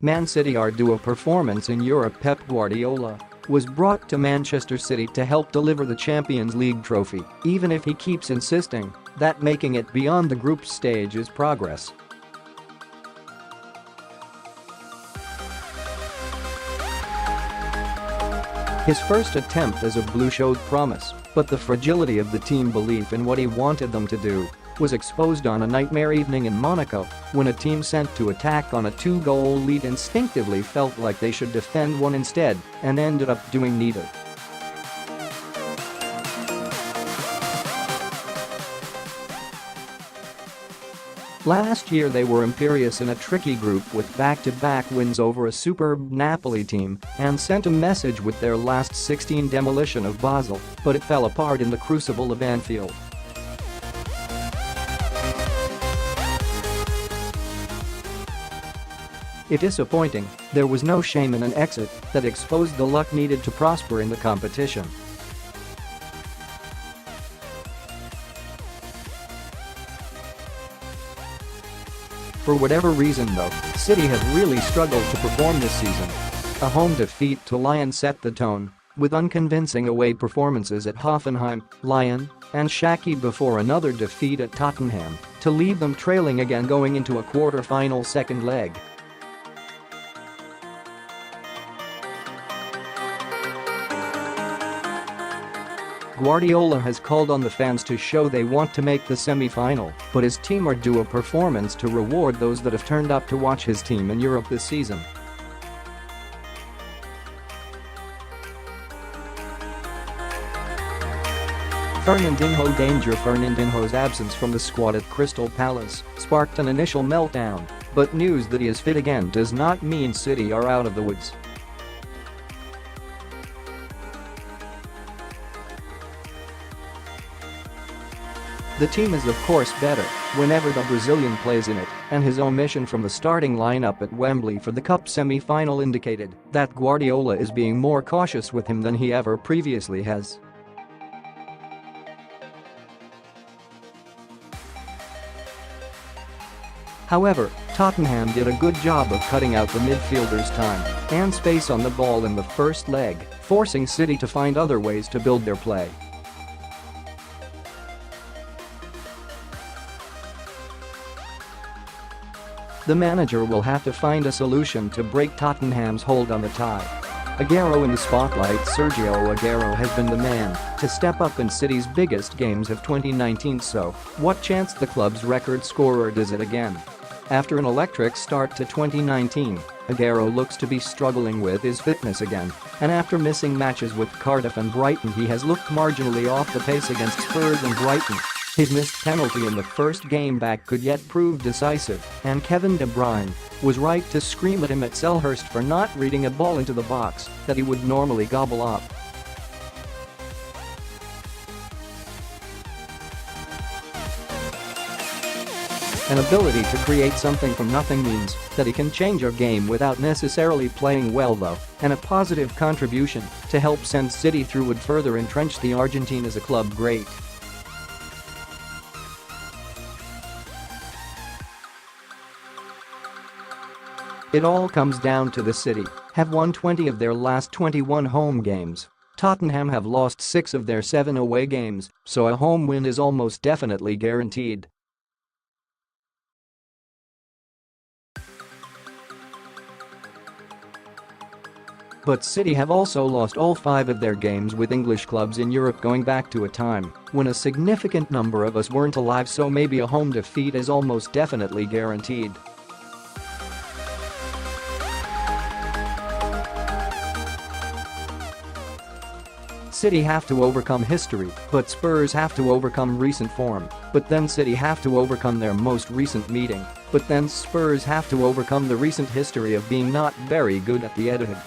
Man City are due a performance in Europe. Pep Guardiola was brought to Manchester City to help deliver the Champions League trophy, even if he keeps insisting that making it beyond the group stage is progress. His first attempt as a Blue showed promise, but the fragility of the team belief in what he wanted them to do was exposed on a nightmare evening in Monaco when a team sent to attack on a 2-goal lead instinctively felt like they should defend one instead and ended up doing neither. Last year they were imperious in a tricky group with back-to-back wins over a superb Napoli team and sent a message with their last 16 demolition of Basel, but it fell apart in the crucible of Anfield. If disappointing, there was no shame in an exit that exposed the luck needed to prosper in the competition. For whatever reason though, City have really struggled to perform this season. A home defeat to Lyon set the tone, with unconvincing away performances at Hoffenheim, Lyon, and Schalke before another defeat at Tottenham to leave them trailing again going into a quarter-final second leg. Guardiola has called on the fans to show they want to make the semi-final, but his team are due a performance to reward those that have turned up to watch his team in Europe this season. Fernandinho's absence from the squad at Crystal Palace sparked an initial meltdown, but news that he is fit again does not mean City are out of the woods. The team is of course better whenever the Brazilian plays in it, and his omission from the starting lineup at Wembley for the Cup semi-final indicated that Guardiola is being more cautious with him than he ever previously has. However, Tottenham did a good job of cutting out the midfielders' time and space on the ball in the first leg, forcing City to find other ways to build their play. The manager will have to find a solution to break Tottenham's hold on the tie. Aguero in the spotlight. Sergio Aguero has been the man to step up in City's biggest games of 2019, so what chance the club's record scorer does it again? After an electric start to 2019, Aguero looks to be struggling with his fitness again, and after missing matches with Cardiff and Brighton he has looked marginally off the pace against Spurs and Brighton. His missed penalty in the first game back could yet prove decisive, and Kevin De Bruyne was right to scream at him at Selhurst for not reading a ball into the box that he would normally gobble up. An ability to create something from nothing means that he can change your game without necessarily playing well though, and a positive contribution to help send City through would further entrench the Argentine as a club great. It all comes down to the City have won 20 of their last 21 home games. Tottenham have lost 6 of their 7 away games, so a home win is almost definitely guaranteed. But City have also lost all 5 of their games with English clubs in Europe going back to a time when a significant number of us weren't alive, so maybe a home defeat is almost definitely guaranteed. City have to overcome history, but Spurs have to overcome recent form, but then City have to overcome their most recent meeting, but then Spurs have to overcome the recent history of being not very good at the Etihad.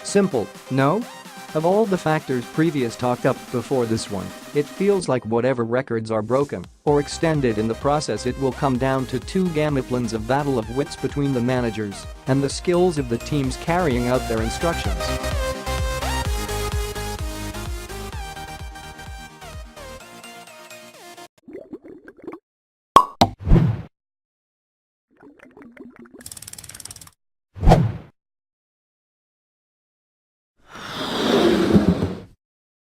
Simple, no? Of all the factors previous talked up before this one, it feels like whatever records are broken or extended in the process, it will come down to 2 gameplans of battle of wits between the managers and the skills of the teams carrying out their instructions.